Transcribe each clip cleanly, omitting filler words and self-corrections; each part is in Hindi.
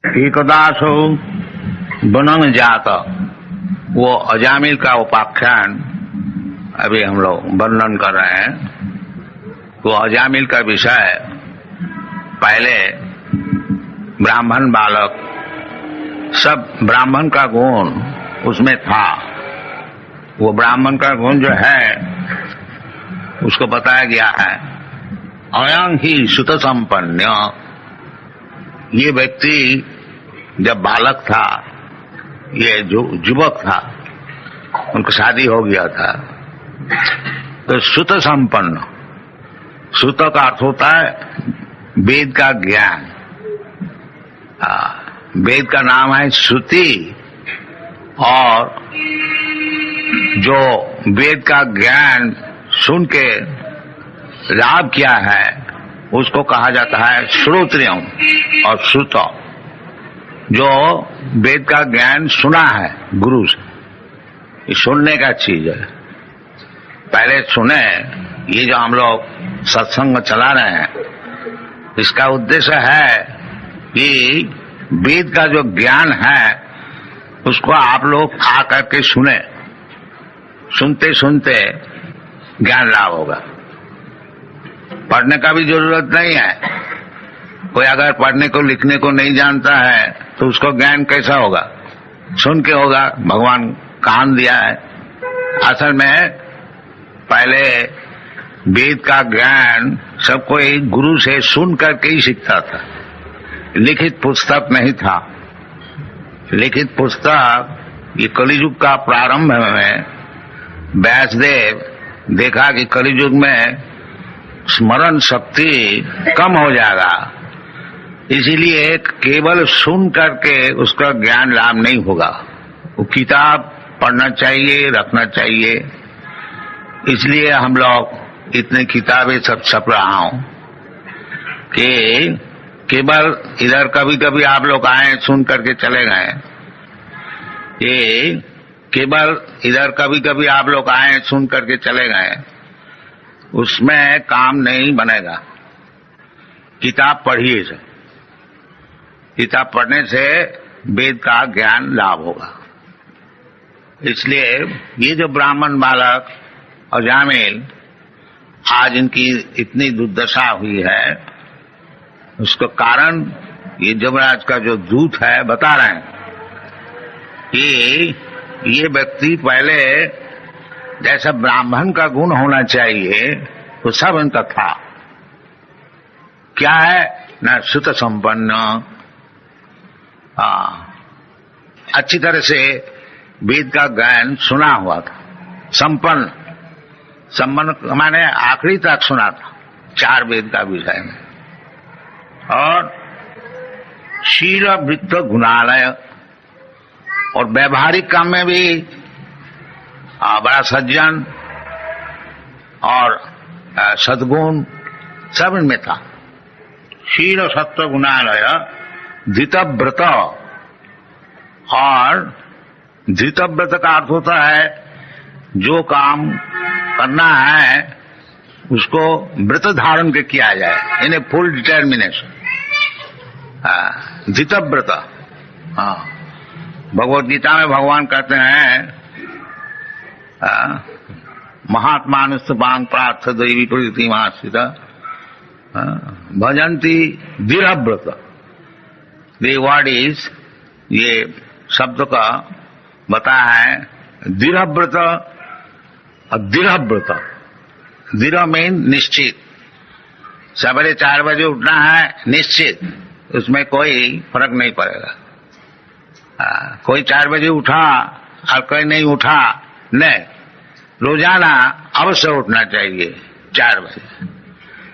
एकदासो बनंग जात, वो अजामिल का उपाख्यान अभी हम लोग वर्णन कर रहे हैं। वो अजामिल का विषय, पहले ब्राह्मण बालक, सब ब्राह्मण का गुण उसमें था। वो ब्राह्मण का गुण जो है उसको बताया गया है, अयं ही सुत संपन्न। ये व्यक्ति जब बालक था, ये जो युवक था, उनकी शादी हो गया था, तो सुत संपन्न, सुत का अर्थ होता है वेद का ज्ञान। वेद का नाम है श्रुति, और जो वेद का ज्ञान सुन के लाभ किया है उसको कहा जाता है श्रोत्रियम और श्रुत। जो वेद का ज्ञान सुना है गुरु से, ये सुनने का चीज है। पहले सुने, ये जो हम लोग सत्संग चला रहे हैं, इसका उद्देश्य है कि वेद का जो ज्ञान है उसको आप लोग आ करके सुने। सुनते सुनते ज्ञान लाभ होगा। पढ़ने का भी जरूरत नहीं है। कोई अगर पढ़ने को लिखने को नहीं जानता है तो उसको ज्ञान कैसा होगा? सुन के होगा। भगवान कान दिया है। असल में पहले वेद का ज्ञान सब कोई गुरु से सुन करके ही सीखता था। लिखित पुस्तक नहीं था। लिखित पुस्तक, ये कलियुग का प्रारंभ में व्यासदेव देखा कि कलियुग में स्मरण शक्ति कम हो जाएगा, इसीलिए केवल सुन करके उसका ज्ञान लाभ नहीं होगा। वो किताब पढ़ना चाहिए, रखना चाहिए। इसलिए हम लोग इतनी किताबें सब छप रहा हूं कि केवल इधर कभी कभी आप लोग आए, सुन करके चले गए। ये केवल इधर कभी कभी आप लोग आए, सुन करके चले गए, उसमें काम नहीं बनेगा। किताब पढ़िए से, किताब पढ़ने से वेद का ज्ञान लाभ होगा। इसलिए ये जो ब्राह्मण बालक अजामिल, आज इनकी इतनी दुर्दशा हुई है, उसका कारण ये यमराज का जो दूत है बता रहे हैं कि ये व्यक्ति पहले जैसा ब्राह्मण का गुण होना चाहिए वो सब इनका था। क्या है? न सुत संपन्न, अच्छी तरह से वेद का ज्ञान सुना हुआ था। संपन्न, संपन्न माने आखिरी तक सुना था 4 वेद का विषय में। और शील वृत्त गुणालय, और व्यवहारिक काम में भी बड़ा सज्जन और सद्गुण सब इनमें था। शील सत्व गुणालय धृतव्रत, और धृतव्रत का अर्थ होता है जो काम करना है उसको व्रत धारण के किया जाए, यानी फुल डिटर्मिनेशन। धृतव्रत। भगवत गीता में भगवान कहते हैं महात्मानुस्तपांग प्रार्थ दैवी प्रकृतिमाश्रित भजंती दृढ़व्रत। द वर्ड इज, ये शब्द का बताया है दृढ़व्रत और दृढ़व्रत। दृढ़ मीन निश्चित। सवेरे 4 बजे उठना है, निश्चित, उसमें कोई फर्क नहीं पड़ेगा। कोई 4 बजे उठा और कोई नहीं उठा, नहीं, रोजाना अवश्य उठना चाहिए 4 बजे।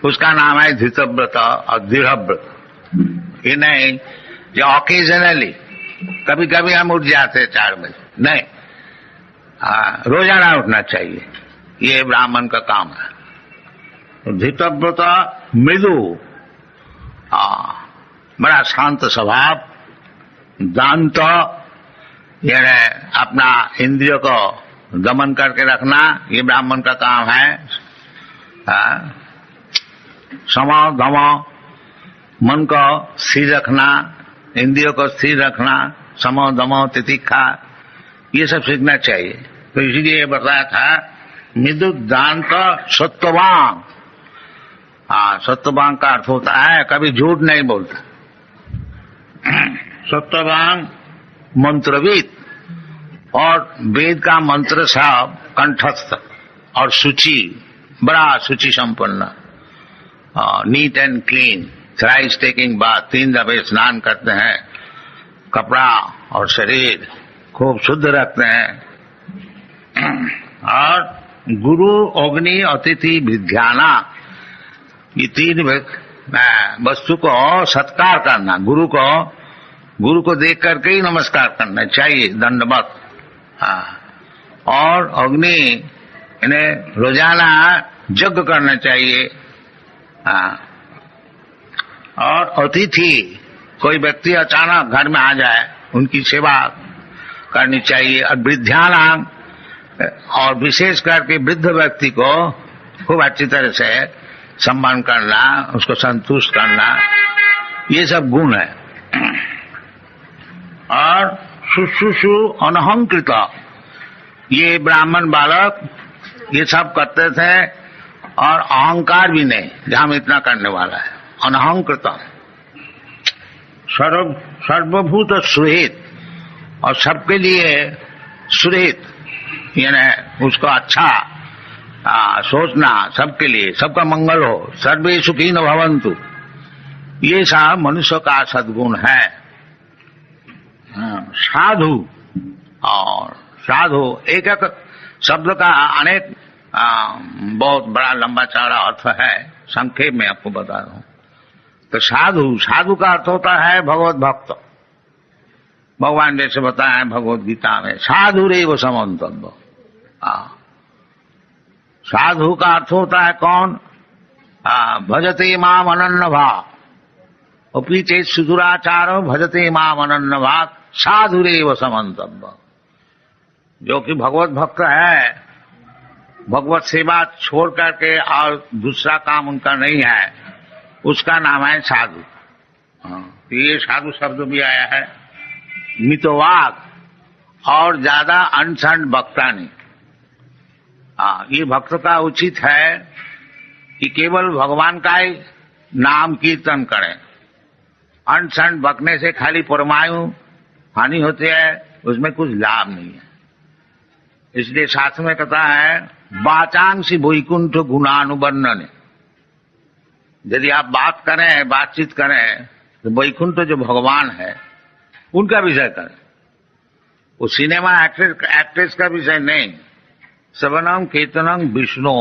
उसका नाम है धृतव्रत और दृढ़व्रत। ये नहीं जो ऑकेजनली कभी कभी हम उठ जाते 4 बजे, नहीं, रोजाना उठना चाहिए। ये ब्राह्मण का काम है। धृतव्रत मृदु, बड़ा शांत स्वभाव, दांत, यानी अपना इंद्रियों को दमन करके रखना, ये ब्राह्मण का काम है। सम धम, मन को स्थिर रखना, इंद्रियों को स्थिर रखना, समो दमो तितिक्षा, ये सब सीखना चाहिए। तो इसीलिए बताया था विद्युत दांत सत्ववान। हाँ, सत्ववान का अर्थ होता है कभी झूठ नहीं बोलता। सत्ववान मंत्रविद, और वेद का मंत्र सब कंठस्थ और शुचि, बड़ा शुचि संपन्न, neat and clean, thrice taking bath, 3 दफे स्नान करते हैं, कपड़ा और शरीर खूब शुद्ध रखते हैं, और गुरु अग्नि अतिथि विद्याना, ये 3 वस्तु को सत्कार करना, गुरु को देख करके ही नमस्कार करना चाहिए, दंडवत। और अग्नि, इन्हें रोजाना यज्ञ करना चाहिए। और अतिथि, कोई व्यक्ति अचानक घर में आ जाए उनकी सेवा करनी चाहिए। और वृद्धानाम, और विशेष करके वृद्ध व्यक्ति को खूब अच्छी तरह से सम्मान करना, उसको संतुष्ट करना, ये सब गुण है। और शुश्रूषु अनहंकृत, ये ब्राह्मण बालक ये सब करते थे, और अहंकार भी नहीं, जहां इतना करने वाला है। अनहंकृत, सर्वभूत सुहित, और सबके लिए सुहित, यानी उसको अच्छा सोचना, सबके लिए, सबका मंगल हो, सर्वे सुखी न भवन्तु, ये सब मनुष्य का सद्गुण है। साधु, और साधु एक एक शब्द का अनेक बहुत बड़ा लंबा चौड़ा अर्थ है, संक्षेप में आपको बता रहा हूं। तो साधु का अर्थ होता है भगवत भक्त। भगवान जैसे बताया है भगवत गीता में, साधु रेव समन्तव्य। साधु का अर्थ होता है कौन? भजते माम अनन्य भाव, अपि चेत सुदुराचारो भजते माम अनन्य भाव, साधुरेव समन्तव्य। जो कि भगवत भक्त है, भगवत सेवा छोड़ करके और दूसरा काम उनका नहीं है, उसका नाम है साधु। तो ये साधु शब्द भी आया है। मितवाग, और ज्यादा अनशन बकता नहीं। ये भक्त का उचित है कि केवल भगवान का ही नाम कीर्तन करें। अनशन बकने से खाली परमायु हानि होती है, उसमें कुछ लाभ नहीं है। इसलिए शास्त्र में कहता है वाचांसी वैकुंठ गुणानुवर्णन। यदि आप बात करें, बातचीत करें, तो वैकुंठ जो भगवान है उनका विषय करें, वो सिनेमा एक्ट्रेस का विषय नहीं। श्रवणम कीर्तनम विष्णु,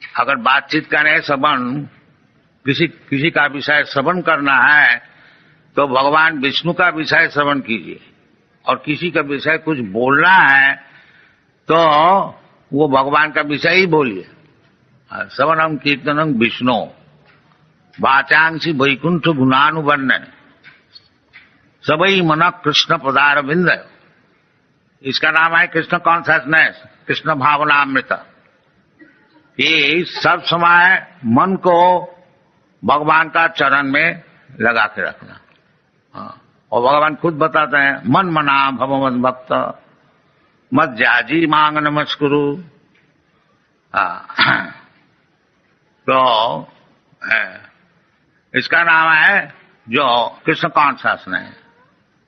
अगर बातचीत करें, श्रवण, किसी का विषय श्रवण करना है तो भगवान विष्णु का विषय श्रवण कीजिए, और किसी का विषय कुछ बोलना है तो वो भगवान का विषय ही बोलिए। श्रवणम कीर्तनम विष्णु, वाचांसी वैकुंठ गुणानुवर्णन, सबई मन कृष्ण पदारविंद। इसका नाम है कृष्ण कॉन्शसनेस, कृष्ण भावनामृत। ये सब समय मन को भगवान का चरण में लगा के रखना। और भगवान खुद बताते हैं मन मना भव मद भक्त मत जाजी मांग नमस्कुरु। तो इसका नाम है जो कृष्ण कॉन्शसनेस।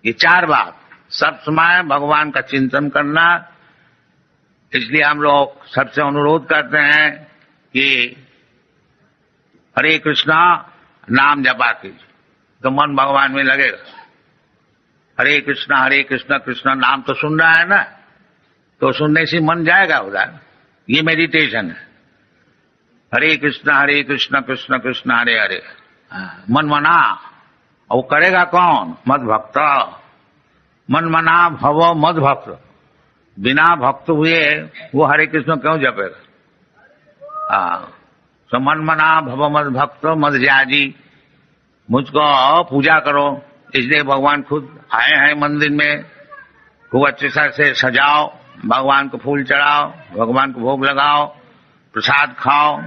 ये 4 बात, सब समय भगवान का चिंतन करना। इसलिए हम लोग सबसे अनुरोध करते हैं कि हरे कृष्णा नाम जपा कीजिए, तो मन भगवान में लगेगा। हरे कृष्णा कृष्णा नाम तो सुन रहा है ना, तो सुनने से मन जाएगा उधर। ये मेडिटेशन है। हरे कृष्णा कृष्ण कृष्ण हरे हरे, मन मना। और वो करेगा कौन? मद भक्त। मन मना भव मद भक्त। बिना भक्त हुए वो हरे कृष्ण क्यों जपेगा? तो मन मना भव मद भक्त मद जाजी, मुझको पूजा करो। इसलिए भगवान खुद आए हैं मंदिर में। खूब अच्छे से सजाओ, भगवान को फूल चढ़ाओ, भगवान को भोग लगाओ, प्रसाद खाओ।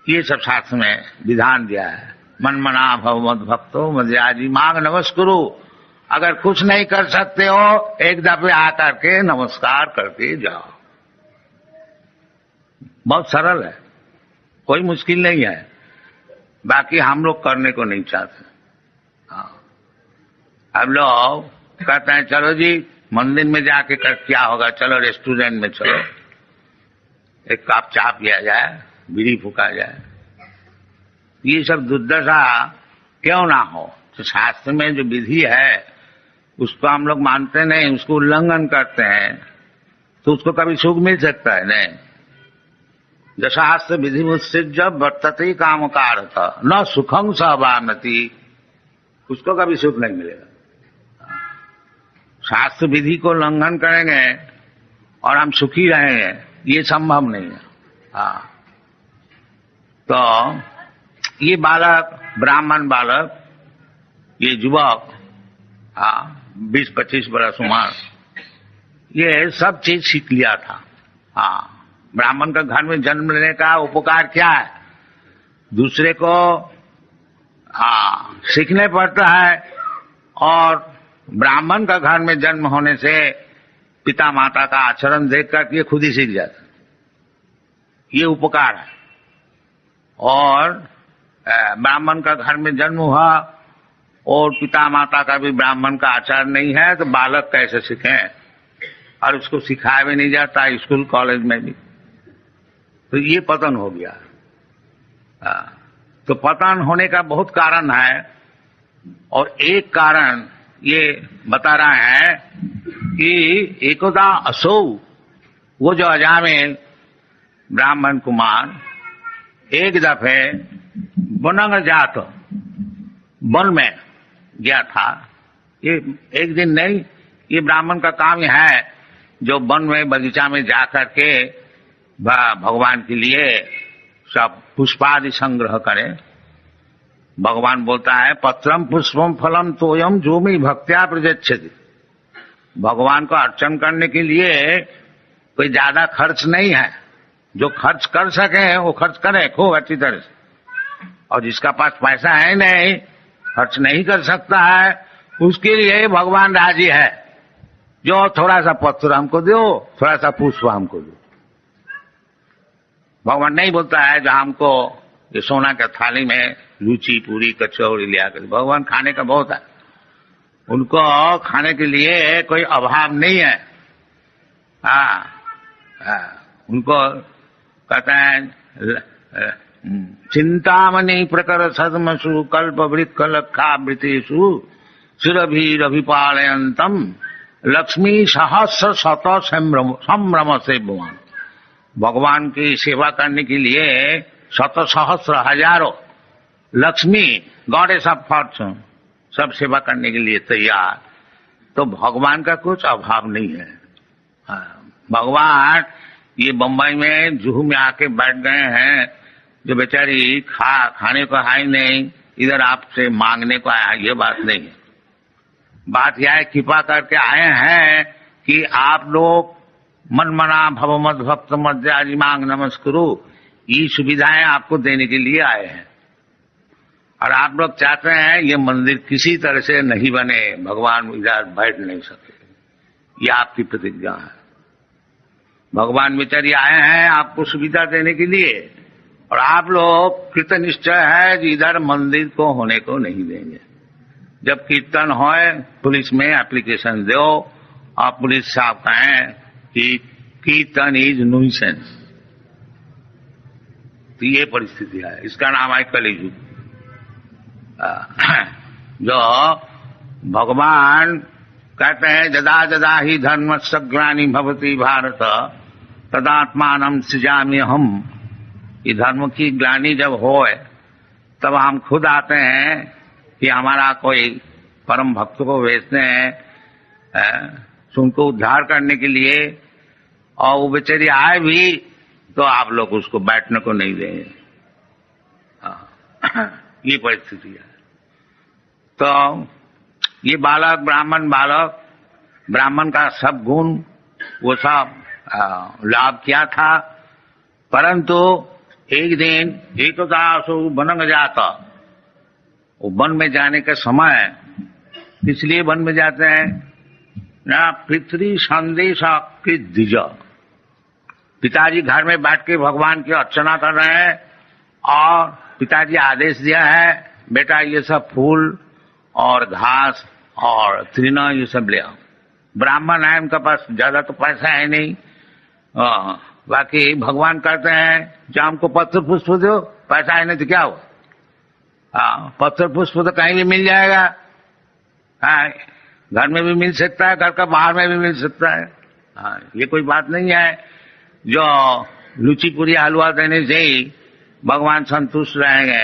ये सब शास्त्र में विधान दिया है। मन मना भव मद भक्तो मध्याजी मांग नमस्कुरु। अगर कुछ नहीं कर सकते हो एक दफे आकर के नमस्कार करके जाओ। बहुत सरल है, कोई मुश्किल नहीं है। बाकी हम लोग करने को नहीं चाहते। हाँ, हम लोग कहते हैं चलो जी मंदिर में जाके कर क्या होगा, चलो रेस्टोरेंट में चलो, एक कप चाय पिया जाए, बीड़ी फूका जाए। ये सब दुर्दशा क्यों ना हो? तो शास्त्र में जो विधि है उसको हम लोग मानते नहीं, उसको उल्लंघन करते हैं, तो उसको कभी सुख मिल सकता है नहीं। जशास्त्र विधि मुत्सृज्य वर्तते कामकारत न सुखं सहवानति, उसको कभी सुख नहीं मिलेगा। शास्त्र विधि को उल्लंघन करेंगे और हम सुखी रहेंगे, ये संभव नहीं है। हाँ, तो ये बालक, ब्राह्मण बालक, ये युवक, हाँ 20-25 बरस उम्र, ये सब चीज सीख लिया था। हाँ, ब्राह्मण का घर में जन्म लेने का उपकार क्या है? दूसरे को हाँ सीखने पड़ता है, और ब्राह्मण का घर में जन्म होने से पिता माता का आचरण देखकर ये खुद ही सीख जाता, ये उपकार है। और ब्राह्मण का घर में जन्म हुआ और पिता माता का भी ब्राह्मण का आचार नहीं है, तो बालक कैसे सीखे? और उसको सिखाया भी नहीं जाता स्कूल कॉलेज में भी, तो ये पतन हो गया। तो पतन होने का बहुत कारण है, और एक कारण ये बता रहा है कि एकदा असौ, वो जो अजामिल ब्राह्मण कुमार एक दफे वनंग जात, वन में गया था। ये एक दिन नहीं, ये ब्राह्मण का काम है जो वन में बगीचा में जाकर के भगवान के लिए सब पुष्पादि संग्रह करे। भगवान बोलता है पत्रम पुष्पम फलम तोयम जो मी भक्त्या प्रजच्छति। भगवान को अर्चन करने के लिए कोई ज्यादा खर्च नहीं है, जो खर्च कर सके वो खर्च करे खूब अच्छी तरह से, और जिसका पास पैसा है नहीं, खर्च नहीं कर सकता है, उसके लिए भगवान राजी है। जो थोड़ा सा पत्र हमको दो, थोड़ा सा पुष्प हमको दो। भगवान नहीं बोलता है जो हमको ये सोना के थाली में लूची पूरी कचौड़ी लिया कर। भगवान खाने का बहुत है, उनको खाने के लिए कोई अभाव नहीं है। उनको कहते हैं चिंतामणि प्रकर सदमसु कल्प वृक्ष लक्षा वृतेषु सुरभिरभिपालयन्तम लक्ष्मी सहस्र शत संभ्रम से भगवान। भगवान की सेवा करने के लिए शत सहस्र हजारों लक्ष्मी, गॉडेस ऑफ फॉर्चून, सब सेवा करने के लिए तैयार। तो भगवान का कुछ अभाव नहीं है। भगवान ये बम्बई में जुहू में आके बैठ गए हैं, जो बेचारी खाने को है ही नहीं, इधर आपसे मांगने को आया, ये बात नहीं है। बात यह है कृपा करके आए हैं कि आप लोग मन मना भव मद भक्त मध्याजी मांग नमस्कुरु, ये सुविधाएं आपको देने के लिए आए हैं। और आप लोग चाहते हैं ये मंदिर किसी तरह से नहीं बने, भगवान इधर बैठ नहीं सके, ये आपकी प्रतिज्ञा है। भगवान बेचारी आए हैं आपको सुविधा देने के लिए, और आप लोग कृतनिश्चय है कि इधर मंदिर को होने को नहीं देंगे। जब कीर्तन होए पुलिस में एप्लीकेशन दो, और पुलिस साहब कहें कि कीर्तन इज न्यूसेंस, तो ये परिस्थिति है। इसका नाम है कलियुग। जो भगवान कहते हैं जदा जदा ही धर्मस्य ग्लानि भवति भारत तदात्मानं सृजामि हम। ये धर्म की ग्लानि जब होए तब हम खुद आते हैं कि हमारा कोई परम भक्त को भेजते हैं उनको उद्धार करने के लिए, और वो बेचारी आए भी तो आप लोग उसको बैठने को नहीं देंगे। ये परिस्थिति है। तो ये बालक, ब्राह्मण का सब गुण वो सब लाभ किया था, परंतु एक दिन एकदासो बनंग जाता, वो वन में जाने का समय इसलिए वन में जाते हैं ना, पितृ संदेश की द्विज। पिताजी घर में बैठ के भगवान की अर्चना कर रहे हैं और पिताजी आदेश दिया है, बेटा ये सब फूल और घास और तृण ये सब ले आओ। ब्राह्मण है, उनके पास ज्यादा तो पैसा है नहीं, बाकी भगवान कहते हैं जो हमको पत्र पुष्प दो, पैसा है नहीं तो क्या हुआ, पत्र पुष्प तो कहीं भी मिल जाएगा। घर में भी मिल सकता है, घर का बाहर में भी मिल सकता है। ये कोई बात नहीं है जो लुची पूरी हलवा देने से ही भगवान संतुष्ट रहेंगे।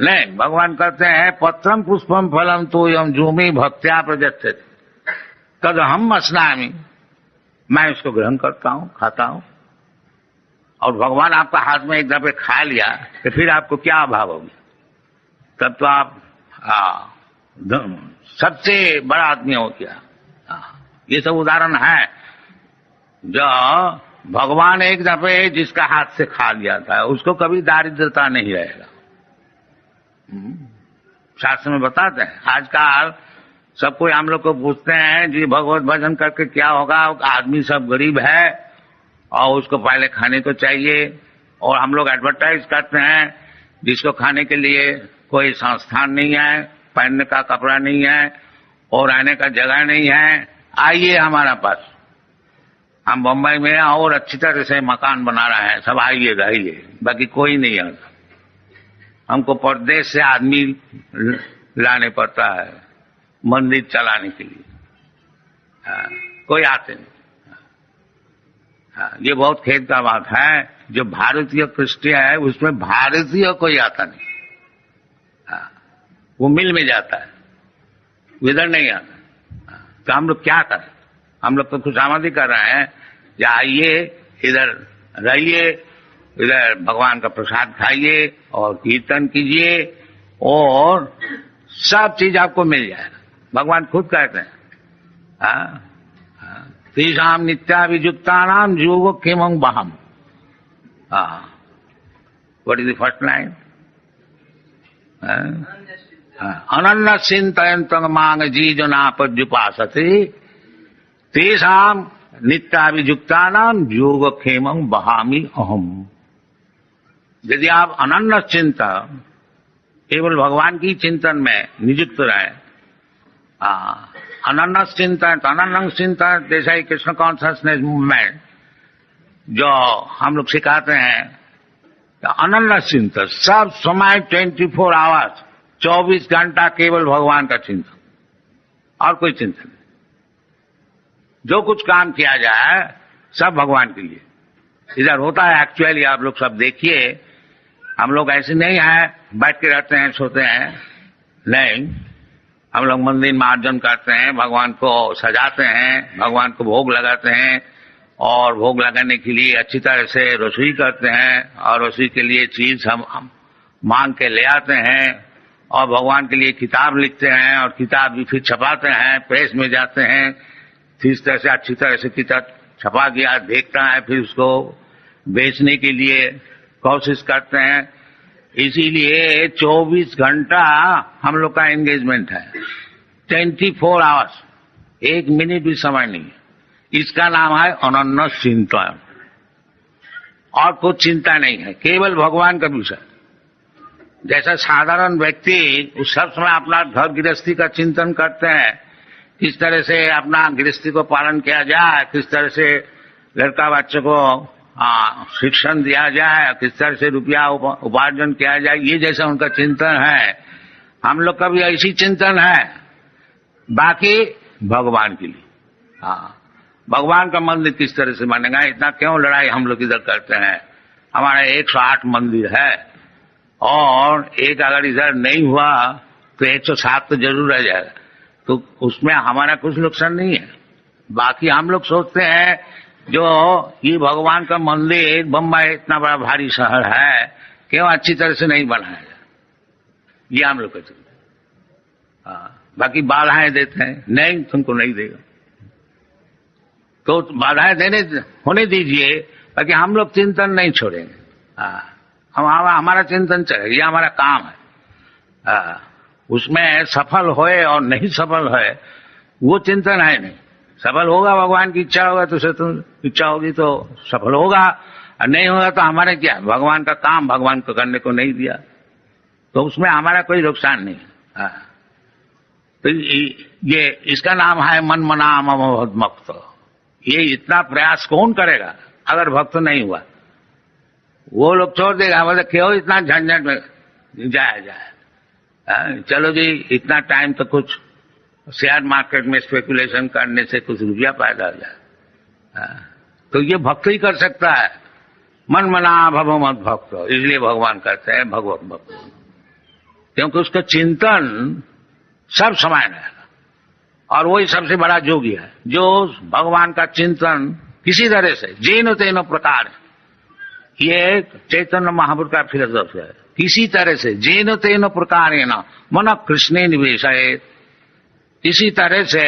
नहीं, भगवान कहते हैं पत्रम पुष्पम फलम तो यम जूमी भक्त्या प्रजते तद हम अस्नामी, मैं इसको ग्रहण करता हूं, खाता हूं। और भगवान आपका हाथ में एक दफे खा लिया तो फिर आपको क्या अभाव होगी, तब तो आप सबसे बड़ा आदमी हो गया। ये सब उदाहरण है जो भगवान एक दफे जिसका हाथ से खा लिया था उसको कभी दारिद्रता नहीं रहेगा। शास्त्र में बताते हैं। आजकल सब कोई हम लोग को पूछते हैं जी भगवत भजन करके क्या होगा, आदमी सब गरीब है और उसको पहले खाने को चाहिए, और हम लोग एडवर्टाइज करते हैं जिसको खाने के लिए कोई संस्थान नहीं है, पहनने का कपड़ा नहीं है और रहने का जगह नहीं है, आइए हमारा पास, हम बम्बई में और अच्छी तरह से मकान बना रहे हैं, सब आइए रहिए। बाकी कोई नहीं आता, हमको परदेश से आदमी लाने पड़ता है मंदिर चलाने के लिए, कोई आते नहीं। ये बहुत खेद का बात है, जो भारतीय क्रिश्चियन है उसमें भारतीय कोई आता नहीं, वो मिल में जाता है, इधर नहीं आता। तो हम लोग क्या करें, हम लोग तो खुशामदी कर रहे हैं कि आइए इधर रहिए, इधर भगवान का प्रसाद खाइए और कीर्तन कीजिए और सब चीज आपको मिल जाएगा। भगवान खुद कहते हैं तेषाम नित्याभियुक्तानाम योगो किमं बहम। What is the first line? अनन्य चिंतयन्तं मां जीजनापद्युपासते तेषाम नित्याभियुक्तानाम योगक्षेमं बहामि अहम। यदि आप अनन्य चिंतन केवल भगवान की चिंतन में नियुक्त रहे, अनन्य चिंतन, अनन्य चिंतन जैसा ही कृष्ण कॉन्शियसनेस मूवमेंट जो हम लोग सिखाते हैं, अनन्य चिंतन सब समय 24 आवर्स 24 घंटा केवल भगवान का चिंतन और कोई चिंतन नहीं। जो कुछ काम किया जाए सब भगवान के लिए। इधर होता है एक्चुअली, आप लोग सब देखिए, हम लोग ऐसे नहीं है बैठ के रहते हैं सोते हैं, नहीं, हम लोग मंदिर मार्जन करते हैं, भगवान को सजाते हैं, भगवान को भोग लगाते हैं और भोग लगाने के लिए अच्छी तरह से रसोई करते हैं और रसोई के लिए चीज हम मांग के ले आते हैं और भगवान के लिए किताब लिखते हैं और किताब भी फिर छपाते हैं, प्रेस में जाते हैं, इस तरह से अच्छी तरह से किताब छपा गया देखता है, फिर उसको बेचने के लिए कोशिश करते हैं। इसीलिए 24 घंटा हम लोग का एंगेजमेंट है, 24 आवर्स, एक मिनट भी समय नहीं है। इसका नाम है अनन्य चिंतन, और कुछ चिंता नहीं है, केवल भगवान का विषय। जैसा साधारण व्यक्ति उस सब समय अपना घर गृहस्थी का चिंतन करते हैं, किस तरह से अपना गृहस्थी को पालन किया जाए, किस तरह से लड़का बच्चे को शिक्षण दिया जाए, किस तरह से रुपया उपार्जन किया जाए, ये जैसा उनका चिंतन है, हम लोग का भी ऐसी चिंतन है। बाकी भगवान के लिए, भगवान का मंदिर किस तरह से बनेगा, इतना क्यों लड़ाई हम लोग इधर करते हैं। हमारा 108 मंदिर है और एक अगर इधर नहीं हुआ तो 107 तो जरूर रह जाएगा, तो उसमें हमारा कुछ नुकसान नहीं है। बाकी हम लोग सोचते हैं जो ये भगवान का मंदिर, बम्बई इतना बड़ा भारी शहर है, क्यों अच्छी तरह से नहीं बनाया जाए, ये हम लोग कहते हैं। बाकी बाधाएं देते हैं, नहीं तुमको नहीं देगा, तो बाधाएं देने होने दीजिए, बाकी हम लोग चिंतन नहीं छोड़ेंगे। हमारा चिंतन चलेगा, ये हमारा काम है। उसमें सफल होए और नहीं सफल है वो चिंतन है नहीं। सफल होगा भगवान की इच्छा होगा तो इच्छा होगी तो सफल होगा, और नहीं होगा तो हमारे क्या, भगवान का काम भगवान को करने को नहीं दिया तो उसमें हमारा कोई नुकसान नहीं। हाँ, तो ये इसका नाम है मन मना मम भक्त। ये इतना प्रयास कौन करेगा अगर भक्त नहीं हुआ? वो लोग छोड़ देगा, मतलब क्यों इतना झंझट में जाए। चलो जी, इतना टाइम तो कुछ शेयर मार्केट में स्पेकुलेशन करने से कुछ रुपया पैदा हो जाए। तो ये भक्त ही कर सकता है, मन मना भव मत भक्त। इसलिए भगवान कहते हैं भगवत भक्त, क्योंकि उसका चिंतन सब समय रहेगा, और वही सबसे बड़ा योगी है जो भगवान का चिंतन किसी तरह से जेनो तेनो प्रकार, ये चैतन्य महापुरुष का फिलोसॉफी है, किसी तरह से जेनो तेनो प्रकार मन कृष्ण निवेश है, इसी तरह से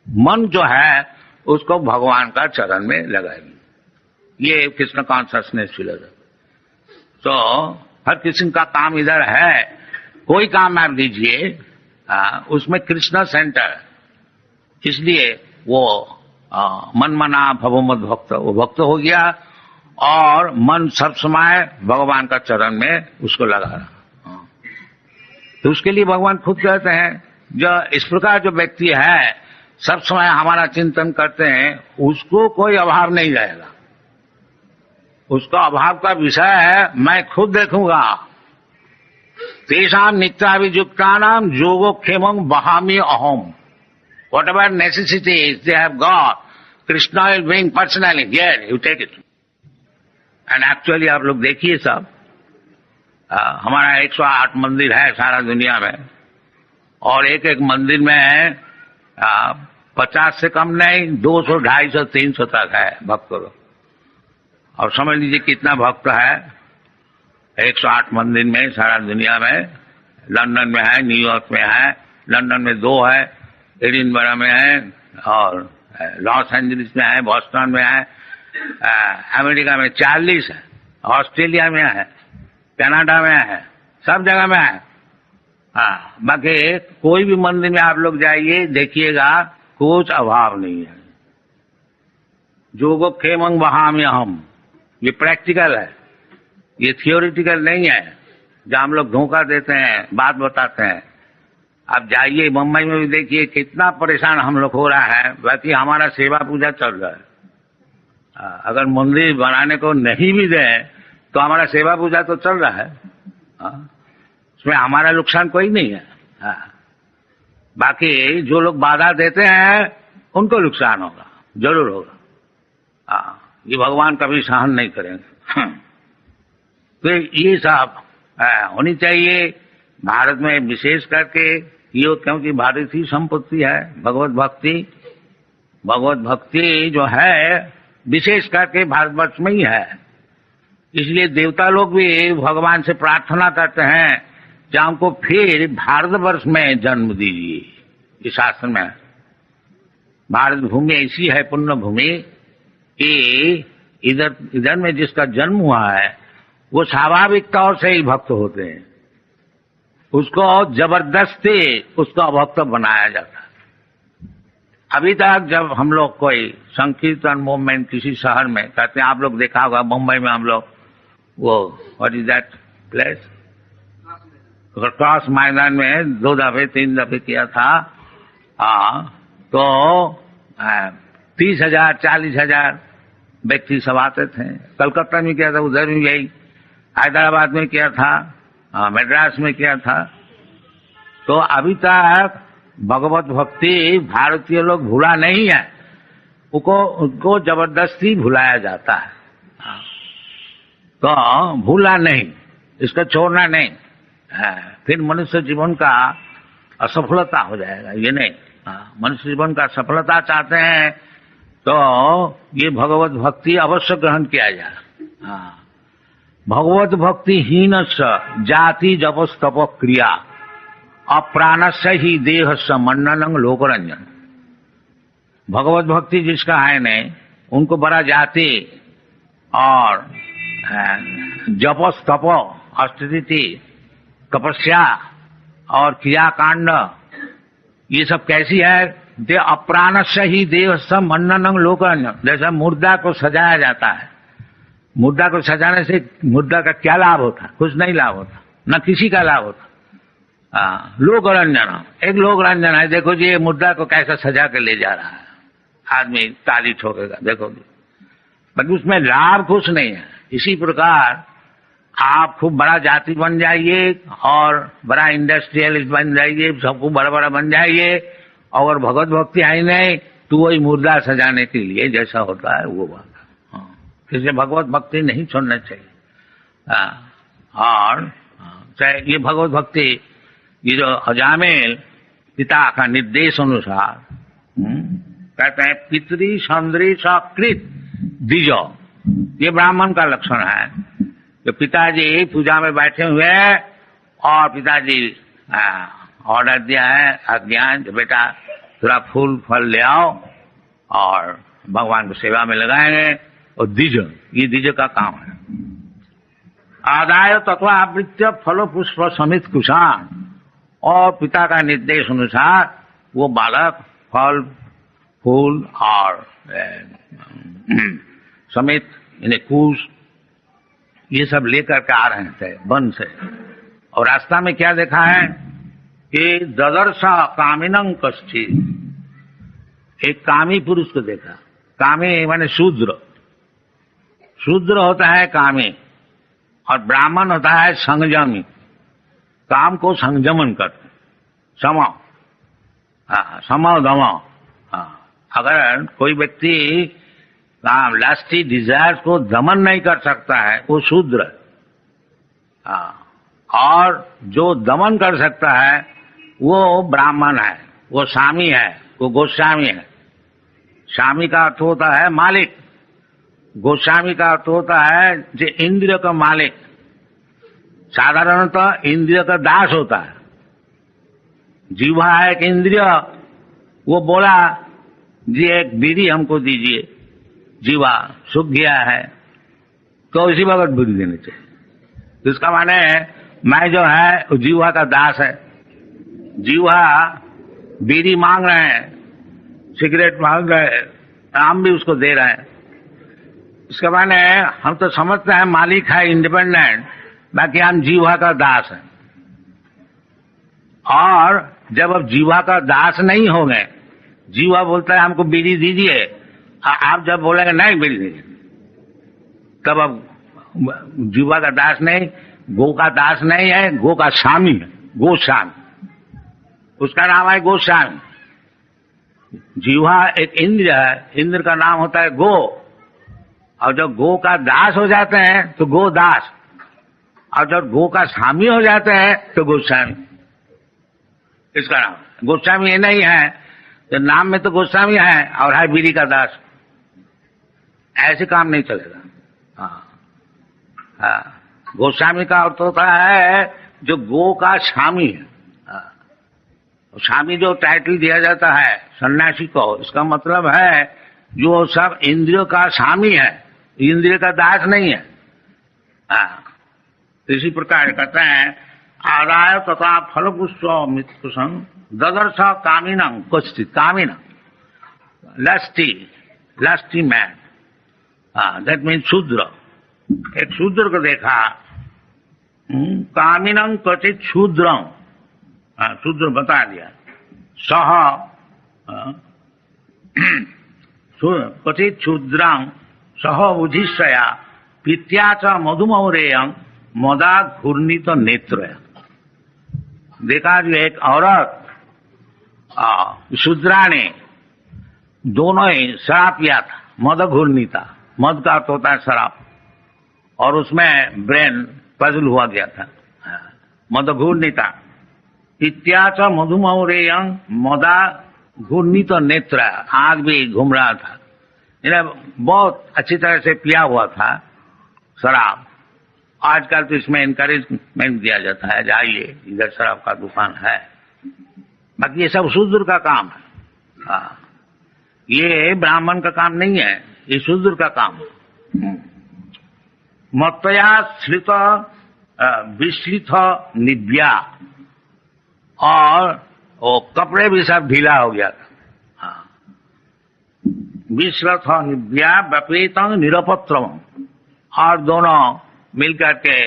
मन जो है उसको भगवान का चरण में लगाएगी। ये कृष्ण कॉन्शसनेस फिलोसॉफी। तो हर किसी का काम इधर है, कोई काम आप दीजिए उसमें कृष्ण सेंटर, इसलिए वो मन मना भवमत भक्त, वो भक्त हो गया और मन सब समय भगवान का चरण में उसको लगा रहा। तो उसके लिए भगवान खुद कहते हैं जो इस प्रकार जो व्यक्ति है सब समय हमारा चिंतन करते हैं उसको कोई अभाव नहीं रहेगा। उसका अभाव का विषय है मैं खुद देखूंगा। तेषाम नित्याभियुक्तानाम योगोक्षेमं वहामि अहम। Whatever necessities they have got, Krishna will bring personally, here you take it. And actually आप लोग देखिए सब, हमारा 108 मंदिर है सारा दुनिया में, और एक एक मंदिर में 50 से कम नहीं 200, 250, 300 तक है भक्त लोग। और समझ लीजिए कितना भक्त है 108 मंदिर में सारा दुनिया में। लंदन में है, न्यूयॉर्क में है, लंदन में 2 है, एडिनबरा में है, और लॉस एंजलिस में है, बॉस्टन में है, अमेरिका में 40 है, ऑस्ट्रेलिया में है, कनाडा में है, सब जगह में है। हाँ, बाकी कोई भी मंदिर में आप लोग जाइए देखिएगा कुछ अभाव नहीं है। योगोक्षेमं वहामि अहम, ये प्रैक्टिकल है, ये थियोरिटिकल नहीं है जहां हम लोग धोखा देते हैं, बात बताते हैं। आप जाइए मुंबई में भी देखिए कितना परेशान हम लोग हो रहा है, बाकी हमारा सेवा पूजा चल रहा है। अगर मंदिर बनाने को नहीं भी दें तो हमारा सेवा पूजा तो चल रहा है, उसमें हमारा नुकसान कोई नहीं है। बाकी जो लोग बाधा देते हैं उनको नुकसान होगा, जरूर होगा। ये भगवान कभी सहन नहीं करेंगे। तो ये सब होनी चाहिए भारत में, विशेष करके ये, क्योंकि भारतीय संपत्ति है भगवत भक्ति। भगवत भक्ति जो है विशेष करके भारतवर्ष में ही है, इसलिए देवता लोग भी भगवान से प्रार्थना करते हैं कि हमको फिर भारतवर्ष में जन्म दीजिए। इस शास्त्र में भारत भूमि ऐसी है पुण्य भूमि कि इधर में जिसका जन्म हुआ है वो स्वाभाविक तौर से ही भक्त होते हैं, उसको जबरदस्ती उसको अभक्त बनाया जाता है। अभी तक जब हम लोग कोई संकीर्तन मूवमेंट किसी शहर में करते हैं, आप लोग देखा होगा मुंबई में हम लोग वो what is that place, cross मैदान में 2 दफे 3 दफे किया था। तो 30,000 40,000 व्यक्ति सब आते थे। कलकत्ता में किया था, उधर भी यही, हैदराबाद में किया था, मद्रास में किया था। तो अभी तक भगवत भक्ति भारतीय लोग भूला नहीं है, उनको जबरदस्ती भुलाया जाता है। तो भूला नहीं, इसको छोड़ना नहीं, फिर मनुष्य जीवन का असफलता हो जाएगा। ये नहीं, मनुष्य जीवन का सफलता चाहते हैं तो ये भगवत भक्ति अवश्य ग्रहण किया जाए। भगवत भक्ति हीन जाति जपस तप क्रिया अप्राणस्य ही देह स मंडनं लोकरंजन। भगवत भक्ति जिसका है नहीं, उनको बड़ा जाति और जपस तप ऑस्टेरिटी तपस्या और क्रियाकांड ये सब कैसी है? दे अप्राणस्य ही देव सब मन्ननं लोकन, जैसा मुर्दा को सजाया जाता है। मुर्दा को सजाने से मुर्दा का क्या लाभ होता? कुछ नहीं लाभ होता, न किसी का लाभ होता। लोक रंजन, एक लोक रंजन है। देखो जी ये मुर्दा को कैसा सजा के ले जा रहा है, आदमी ताली ठोकेगा, देखो जी, पर उसमें लाभ कुछ नहीं है। इसी प्रकार आप खूब बड़ा जाति बन जाइए और बड़ा इंडस्ट्रियलिस्ट बन जाइए, सबको बड़ा बड़ा बन जाइए, और भगवत भक्ति आई नहीं तो वही मुर्दा सजाने के लिए जैसा होता है वो बात। इसलिए भगवत भक्ति नहीं छोड़ना चाहिए। और चाहे ये भगवत भक्ति, ये जो अजामिल पिता का निर्देश अनुसार कहते हैं पितरी संदरी सकृत द्विजो, ये ब्राह्मण का लक्षण है। तो पिताजी पूजा में बैठे हुए हैं और पिताजी ऑर्डर दिया है, आज्ञा, बेटा थोड़ा फूल फल ले आओ और भगवान को सेवा में लगाएंगे। और द्विज, ये द्विज का काम है। आदाय तत्व आवृत्य फलो पुष्प समित कुशान, और पिता का निर्देश अनुसार वो बालक फल फूल और समित इन्हें कुश ये सब लेकर के आ रहे थे वन से। और रास्ता में क्या देखा है कि ददर्शा कामिनं कश्चित्, एक कामी पुरुष को देखा। कामी माने शूद्र, शूद्र होता है कामी, और ब्राह्मण होता है संयमी, काम को संयमन करते, सम दम। अगर कोई व्यक्ति लास्टी डिजायर को दमन नहीं कर सकता है वो शूद्र। और जो दमन कर सकता है वो ब्राह्मण है, वो स्वामी है, वो गोस्वामी है। स्वामी का अर्थ होता है मालिक, गोस्वामी का अर्थ होता है जो इंद्रिय का मालिक। साधारणतः इंद्रिय का दास होता है। जीवा है एक इंद्रिय, वो बोला जी एक बीड़ी हमको दीजिए, जीवा सूख गया है तो इसी वक्त बीड़ी देनी चाहिए। तो इसका माने मैं जो है जीवा का दास है। जीवा बीड़ी मांग रहे हैं, सिगरेट मांग रहे हैं, हम भी उसको दे रहे हैं। इसके माने हम तो समझते हैं मालिक है इंडिपेंडेंट, बाकी हम जीवा का दास है। और जब अब जीवा का दास नहीं होंगे, जीवा बोलता है हमको बीड़ी दीजिए, आप जब बोलेंगे नहीं बीड़ी दीजिए, तब अब जीवा का दास नहीं, गो का दास नहीं है, गो का स्वामी है, गोस्वामी, उसका नाम है गोस्वामी। जीवा एक इंद्र है, इंद्र का नाम होता है गो, और जब गो का दास हो जाते हैं तो गोदास, और जब गो का स्वामी हो जाते हैं तो गोस्वामी। इसका नाम गोस्वामी ये नहीं है तो नाम में तो गोस्वामी है और है बीड़ी का दास। ऐसे काम नहीं चलेगा। गोस्वामी का अर्थ होता है जो गो का स्वामी है। स्वामी जो टाइटल दिया जाता है सन्यासी को, इसका मतलब है जो सब इंद्रियों का स्वामी है, इंद्रिय का दास नहीं है। इसी प्रकार कहते हैं आदाय तथा फल पुष्प ददर्श कामिनं कश्चित्, कामिनं लस्टी मैन, दैट मीन शूद्र। एक शूद्र को देखा, कामिनं कश्चित् शूद्रं, शूद्र बता दिया, सह कथित शूद्रं सह बुधिष्या पित्या च मधुमौरेयं मदा घूर्णित नेत्र। देखा जो एक औरत शूद्रा ने दोनों ही शराब पिया था, मद घूर्णिता, मद का अर्थ होता है शराब, और उसमें ब्रेन पजल हुआ गया था, मद घूर्णिता। इत्याच मधुमौरेयं मदा घूर्णित नेत्र, आग भी घूम रहा था, इन्हें बहुत अच्छी तरह से पिया हुआ था शराब। आजकल तो इसमें इनकरेजमेंट दिया जाता है, जाइए इधर शराब का दुकान है, बाकी ये सब शूद्र का काम है। ये ब्राह्मण का काम नहीं है, ये शूद्र का काम है। मत्तया श्रित विश्रित निव्या, और वो कपड़े भी सब ढीला हो गया था। हाँ, विश्वथ निव्या व्यपीतं निरपत्रम, और दोनों मिलकर के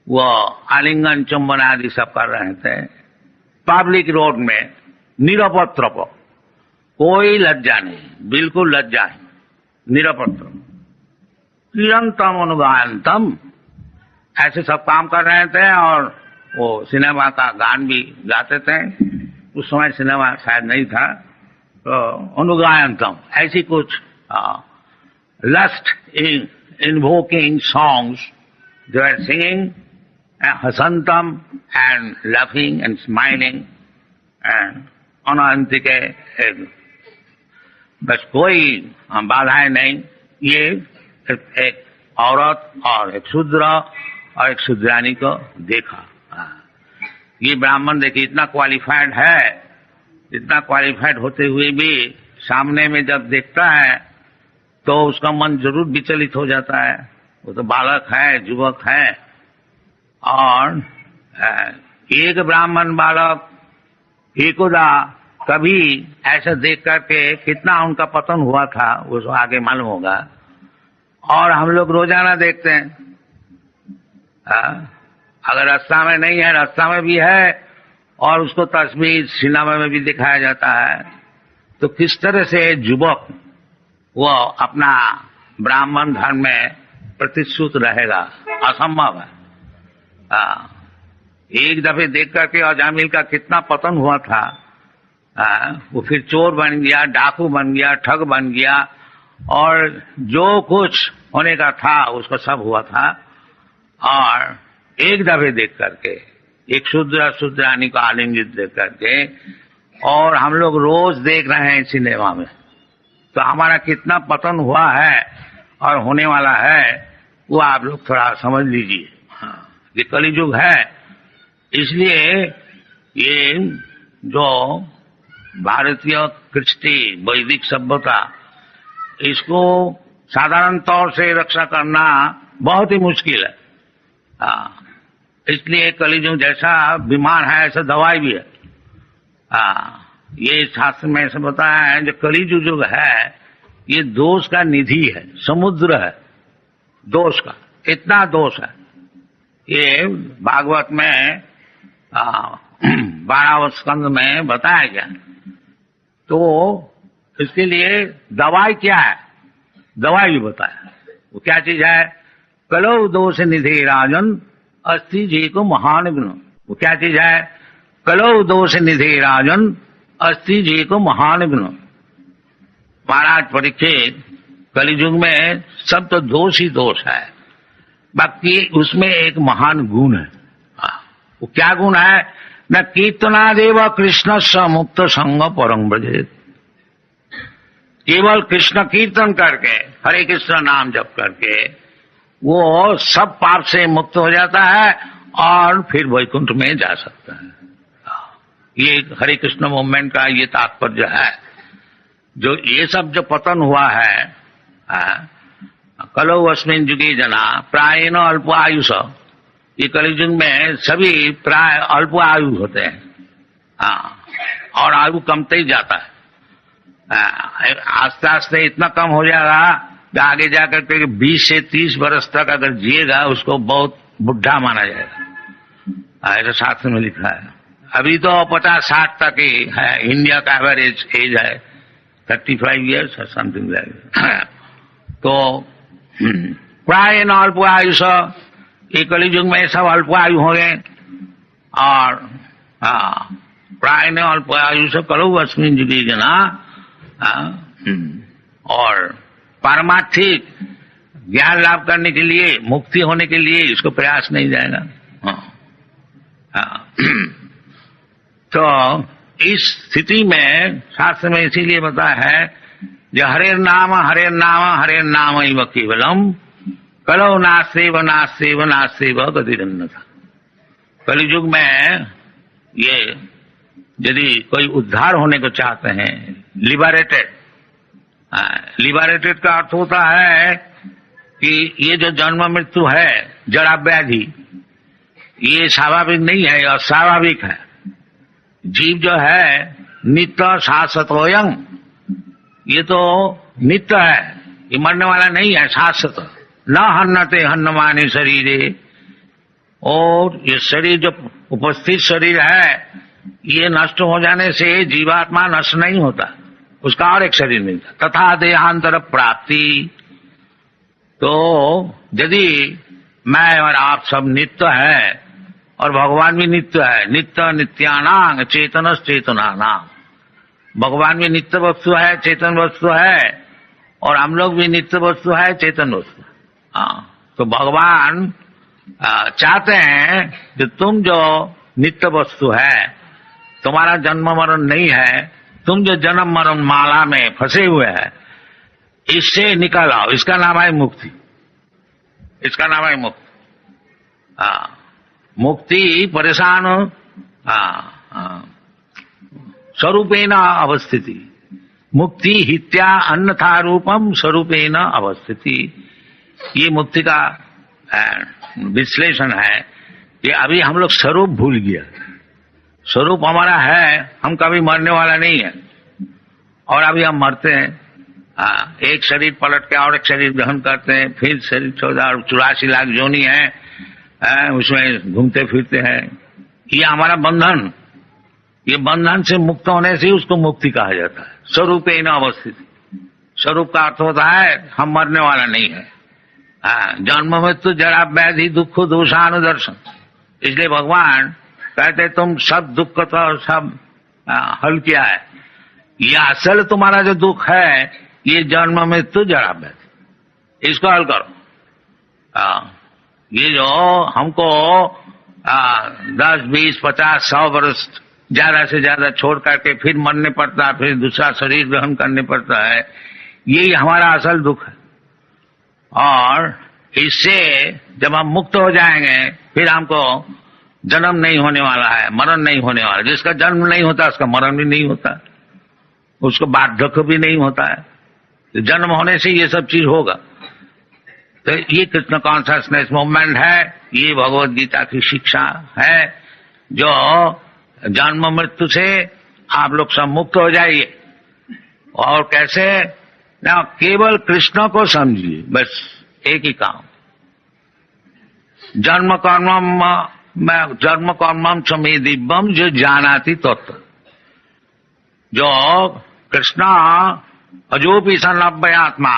वो आलिंगन चुंबन आदि सब कर रहे थे पब्लिक रोड में, निरपत्र, कोई लज्जा नहीं, बिल्कुल लज्जा नहीं, निरपत्र। निरंतम अनुगायंतम, ऐसे सब काम कर रहे थे। और वो सिनेमा का गान भी गाते थे। उस समय सिनेमा शायद नहीं था, तो अनुगायंतम ऐसी कुछ lust invoking songs they were singing, हसंतम and laughing and smiling and अनंतिके, बस कोई बाधाएं नहीं। ये एक औरत और एक शूद्र और एक शूद्रानी को देखा। ये ब्राह्मण देखिए इतना क्वालिफाइड है, इतना क्वालिफाइड होते हुए भी सामने में जब देखता है तो उसका मन जरूर विचलित हो जाता है। वो तो बालक है, युवक है। और एक ब्राह्मण बालक एकोदा कभी ऐसा देख करके कितना उनका पतन हुआ था वो आगे मालूम होगा। और हम लोग रोजाना देखते हैं, अगर रास्ता में नहीं है, रास्ता में भी है, और उसको तस्वीर सिनेमा में भी दिखाया जाता है। तो किस तरह से युवक वो अपना ब्राह्मण धर्म में प्रतिश्रुत रहेगा, असंभव है। एक दफे देख करके अजामिल का कितना पतन हुआ था। वो फिर चोर बन गया, डाकू बन गया, ठग बन गया, और जो कुछ होने का था उसको सब हुआ था। और एक दफे देख करके, एक शूद्र शूद्रानी को आलिंगित देख करके, और हम लोग रोज देख रहे हैं सिनेमा में, तो हमारा कितना पतन हुआ है और होने वाला है वो आप लोग थोड़ा समझ लीजिए। ये कलियुग है, इसलिए ये जो भारतीय कृष्टि वैदिक सभ्यता, इसको साधारण तौर से रक्षा करना बहुत ही मुश्किल है। इसलिए कलियुग जैसा बीमार है ऐसा दवाई भी है। ये शास्त्र में ऐसा बताया है, जो कलियुग जो है ये दोष का निधि है, समुद्र है दोष का, इतना दोष है। ये भागवत में 12वें स्कंद में बताया गया। तो इसके लिए दवाई क्या है, दवाई भी बताया। वो क्या चीज है? कलौ दोष निधि राजन अस्ति जी को महान गुण। वो क्या चीज है? कलौ दोष निधि राजन अस्ति जी को महान गुण। महाराज परीक्षित, कलियुग में सब तो दोष ही दोष है, बाकी उसमें एक महान गुण है। वो क्या गुण है? न कीर्तनादेव कृष्ण स मुक्त संग परम ब्रजेत। केवल कृष्ण कीर्तन करके, हरे कृष्ण नाम जप करके वो सब पाप से मुक्त हो जाता है और फिर वैकुंठ में जा सकता है। ये हरे कृष्ण मूवमेंट का ये तात्पर्य है। जो ये सब जो पतन हुआ है, कलौ अस्मिन् युगे जना प्रायेण अल्प आयुष, ये कलियुग में सभी प्राय अल्प आयु होते हैं। और आयु कमते ही जाता है। आस्ते आस्ते इतना कम हो जाएगा कि आगे जाकर के 20 से 30 वर्ष तक अगर जिएगा उसको बहुत बुढ़ा माना जाएगा। ऐसा शास्त्र में लिखा है। अभी तो 50-60 तक ही है, इंडिया का एवरेज एज है 35 ईयर्स और समथिंग लाइक। तो प्राय न अल्प आयुष, ये कलियुग में सब अल्प आयु हो गए। और प्राय न अल्प आयुष कलौ अस्मिन् युगे जना, और पारमार्थिक ज्ञान लाभ करने के लिए, मुक्ति होने के लिए इसको प्रयास नहीं जाएगा। तो इस स्थिति में शास्त्र में इसीलिए बताया है, जो हरे नाम हरे नाम हरे नाम इव केवलम कलौ नास्तेव नास्तेव नास्तेव गतिरन्यथा। कलियुग में ये यदि कोई उद्धार होने को चाहते हैं, लिबरेटेड, लिबरेटेड का अर्थ होता है कि ये जो जन्म मृत्यु है, जड़ा व्याधि, ये स्वाभाविक नहीं है, अस्वाभाविक है। जीव जो है नित्य शाश्वतोयं, ये तो नित्य है, ये मरने वाला नहीं है, शाश्वत। न हन्नते हन्नमाने शरीरे, और ये शरीर जो उपस्थित शरीर है ये नष्ट हो जाने से जीवात्मा नष्ट नहीं होता, उसका और एक शरीर मिलता। तथा देहांतर प्राप्ति, तो यदि मैं और आप सब नित्य है और भगवान भी नित्य है, नित्य नित्यानांग चेतनस चेतनानाम, भगवान भी नित्य वस्तु है, चेतन वस्तु है, और हम लोग भी नित्य वस्तु है, चेतन वस्तु। हाँ, तो भगवान चाहते हैं कि तुम जो नित्य वस्तु है, तुम्हारा जन्म मरण नहीं है, तुम जो जन्म मरण माला में फंसे हुए हैं, इससे निकल आओ। इसका नाम है मुक्ति, इसका नाम है मुक्ति। मुक्ति परेशान स्वरूपेण अवस्थिति, मुक्ति हित्या अन्यथा रूपम स्वरूपेण अवस्थिति। ये मुक्ति का विश्लेषण है कि अभी हम लोग स्वरूप भूल गया। स्वरूप हमारा है, हम कभी मरने वाला नहीं है, और अभी हम मरते हैं। एक शरीर पलट के और एक शरीर ग्रहण करते हैं, फिर शरीर 84 लाख योनि है, उसमें घूमते फिरते हैं। ये हमारा बंधन, ये बंधन से मुक्त होने से उसको मुक्ति कहा जाता है। स्वरूपेण अवस्थिति, स्वरूप का अर्थ होता है हम मरने वाला नहीं है। जन्म मृत्यु जरा व्याधि दुख दोषानुदर्शन, इसलिए भगवान कहते तुम सब दुख तो सब हल किया है। ये असल तुम्हारा जो दुख है ये जन्म मृत्यु जरा व्याधि, इसको हल करो। ये जो हमको 10, 20, 50, 100 वर्ष ज्यादा से ज्यादा छोड़ करके फिर मरने पड़ता है, फिर दूसरा शरीर ग्रहण करने पड़ता है, यही हमारा असल दुख है। और इससे जब हम मुक्त हो जाएंगे फिर हमको जन्म नहीं होने वाला है, मरण नहीं होने वाला। जिसका जन्म नहीं होता उसका मरण भी नहीं होता, उसको बार्धक्य भी नहीं होता है। तो जन्म होने से ये सब चीज होगा। तो ये कृष्ण कॉन्शियसनेस मूवमेंट है, ये भगवद गीता की शिक्षा है, जो जन्म मृत्यु से आप लोग सब मुक्त हो जाइए। और कैसे ना, केवल कृष्ण को समझिए, बस एक ही काम। जन्म कर्मम चमे दिव्यम जो जानाति तत्व, जो कृष्ण अजोपि सन अव्ययात्मा,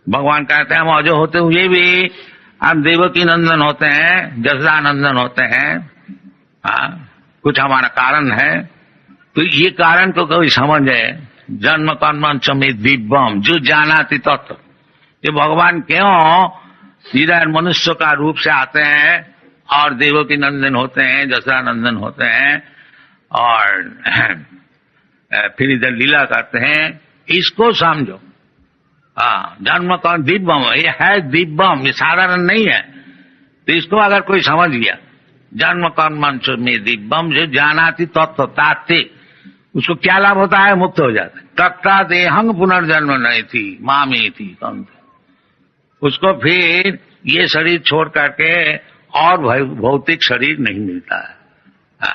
भगवान कहते हैं हम अजो होते हुए भी हम देवकी नंदन होते हैं, जसदा नंदन होते हैं। कुछ हमारा कारण है, तो ये कारण को कोई समझे। जन्म कर्म चमे दिव्यम जो जानाति तत्व, ये भगवान क्यों इधर मनुष्य का रूप से आते हैं और देवकी नंदन होते हैं, जसरा नंदन होते हैं, और फिर इधर लीला करते हैं, इसको समझो। जन्म कर्म दिव्यम, ये है दिव्यम, ये साधारण नहीं है। तो इसको अगर कोई समझ गया, जन्म कर्म में दिव्यम जो जानाति तत्व तात्ते, उसको क्या लाभ होता है? मुक्त हो जाता है। तत्ता देहंग पुनर्जन्म नहीं थी मामी थी कम, उसको फिर ये शरीर छोड़ करके और भौतिक शरीर नहीं मिलता है।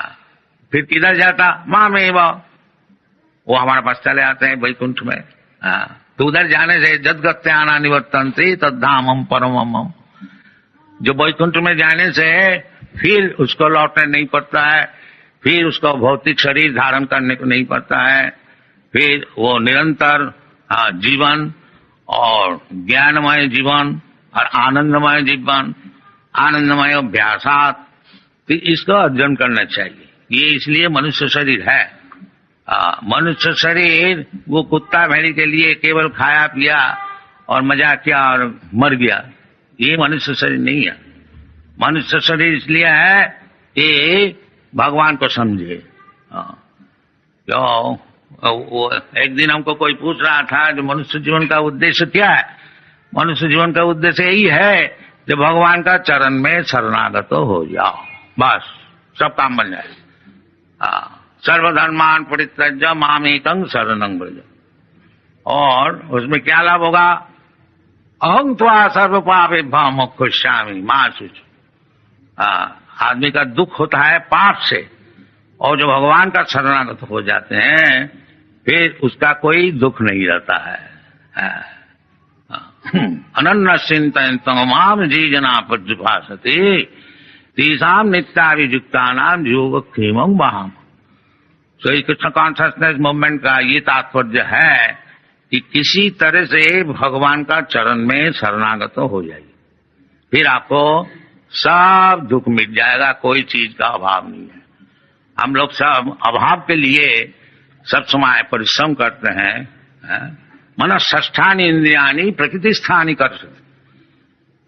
फिर किधर जाता? माँ में वो हमारे पास चले आते हैं वैकुंठ में। तो उधर जाने से जदगत्याना निवर्तन्ते तद्धामम परमम, जो वैकुंठ में जाने से फिर उसको लौटने नहीं पड़ता है, फिर उसको भौतिक शरीर धारण करने को नहीं पड़ता है, फिर वो निरंतर जीवन और ज्ञानमय जीवन और आनंदमय जीवन, आनंदमय अभ्यासात, तो इसको अर्जन करना चाहिए। ये इसलिए मनुष्य शरीर है। मनुष्य शरीर वो कुत्ता भेड़ी के लिए केवल खाया पिया और मजा किया और मर गया, ये मनुष्य शरीर नहीं है। मनुष्य शरीर इसलिए है ये भगवान को समझे। जो एक दिन हमको कोई पूछ रहा था जो मनुष्य जीवन का उद्देश्य क्या है? मनुष्य जीवन का उद्देश्य यही है जो भगवान का चरण में शरणागत हो जाओ, बस सब काम बन जाए। सर्वधर्मान परित्यज्य मामेकं शरणं व्रज। और उसमें क्या लाभ होगा? अहं त्वा सर्व पापेभ्यो मोक्षयिष्यामि मा शुच। आदमी का दुख होता है पाप से, और जो भगवान का शरणागत हो जाते हैं फिर उसका कोई दुख नहीं रहता है। अनन्य चिंतन माम जी जना पर्युपासते तेषाम नित्याभियुक्तानाम योग क्षेमं वहाम। तो ये कृष्ण कॉन्शियसनेस मूवमेंट का ये तात्पर्य है कि किसी तरह से भगवान का चरण में शरणागत हो जाइए, फिर आपको सब दुख मिट जाएगा, कोई चीज का अभाव नहीं है। हम लोग सब अभाव के लिए सब समय परिश्रम करते हैं। मन षष्ठानि इंद्रियानि प्रकृति स्थानी कर सकते,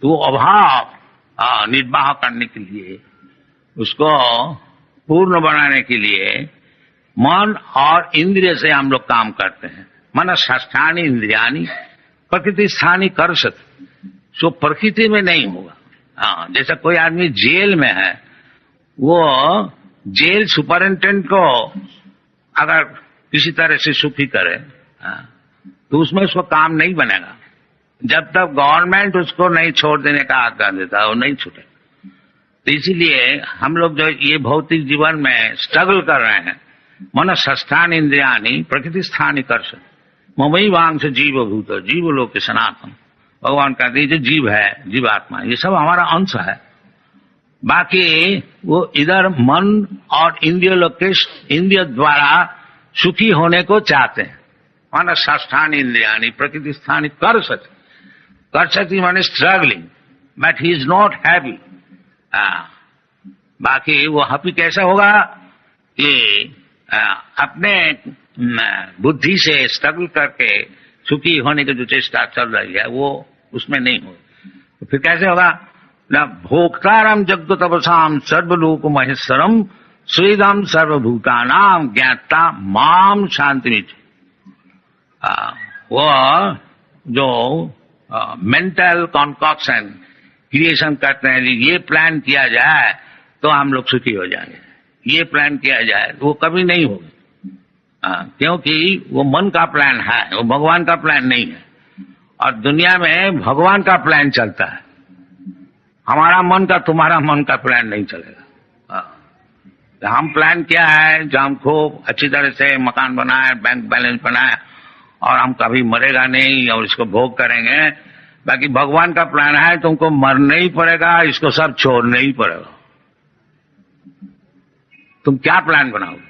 तो अभाव निर्वाह करने के लिए, उसको पूर्ण बनाने के लिए मन और इंद्रिय से हम लोग काम करते हैं। मन षष्ठानि इंद्रियानि प्रकृति स्थानी कर सकते, जो प्रकृति में नहीं होगा। जैसा कोई आदमी जेल में है, वो जेल सुपरिंटेंडेंट को अगर किसी तरह से सुखी करे तो उसमें उसको काम नहीं बनेगा। जब तक गवर्नमेंट उसको नहीं छोड़ देने का आज्ञा देता है वो नहीं छूटे। तो इसीलिए हम लोग जो ये भौतिक जीवन में स्ट्रगल कर रहे हैं, मन षष्ठानि इंद्रियानि प्रकृति स्थानी कर सकते ममई वांग से जीव भूत जीव लोक सनातन। भगवान कहते हैं जो जीव है, जीवात्मा, ये सब हमारा अंश है। बाकी वो इधर मन और इंद्रिय लोक के इंद्रिय द्वारा सुखी होने को चाहते हैं। मन षष्ठानि इंद्रियानि प्रकृति स्थानी कर सकती माने struggling, but he is not happy. बाकी वो हैप्पी कैसे होगा कि अपने बुद्धि से स्ट्रगल करके सुखी होने की जो चेष्टा चल रही है वो उसमें नहीं हो। तो फिर कैसे होगा? न भोक्तारम जगतपसाम सर्वलोक महेश्वरम स्वेदम सर्वभूतानाम ज्ञाता माम शांति। वो जो मेंटल कॉन्कॉक्शन क्रिएशन करते हैं, ये प्लान किया जाए तो हम लोग सुखी हो जाएंगे, ये प्लान किया जाए वो कभी नहीं होगा। क्योंकि वो मन का प्लान है, वो भगवान का प्लान नहीं है। और दुनिया में भगवान का प्लान चलता है, हमारा मन का तुम्हारा मन का प्लान नहीं चलेगा। हम प्लान क्या है, जो हम खूब अच्छी तरह से मकान बनाए, बैंक बैलेंस बनाए और हम कभी मरेगा नहीं और इसको भोग करेंगे। बाकी भगवान का प्लान है तुमको मरना ही पड़ेगा, इसको सब छोड़ना ही पड़ेगा। तुम क्या प्लान बनाओगे?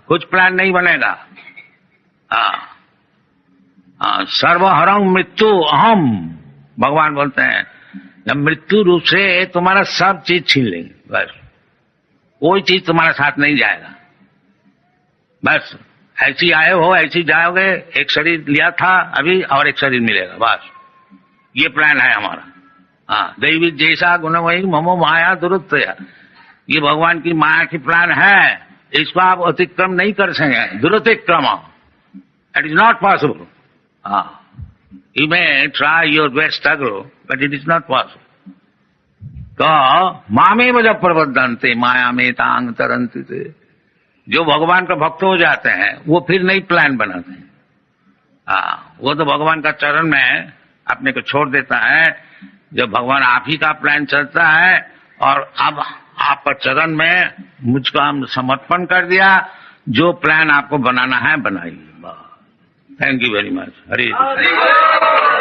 कुछ प्लान नहीं बनेगा। सर्वहरं मृत्यु अहम, भगवान बोलते हैं जब मृत्यु रूप से तुम्हारा सब चीज छीन लेंगे, बस कोई चीज तुम्हारे साथ नहीं जाएगा। बस ऐसी आए हो ऐसी जाओगे, एक शरीर लिया था अभी और एक शरीर मिलेगा, बस ये प्लान है हमारा। दैवी जैसा गुण वही ममो माया दुरुत्तया, ये भगवान की माया की प्लान है, इसको आप अतिक्रम नहीं कर सकेंगे। दुरुतिक्रम it is not possible. You may try your best struggle but it is not possible. तो मामे जब प्रबद्धन्ते माया में तांग तरंती थे, जो भगवान का भक्त हो जाते हैं वो फिर नई प्लान बनाते हैं। वो तो भगवान का चरण में अपने को छोड़ देता है। जब भगवान आप ही का प्लान चलता है और अब आपका चरण में मुझको हम समर्पण कर दिया, जो प्लान आपको बनाना है बनाइए। Thank you very much. Hare Krishna.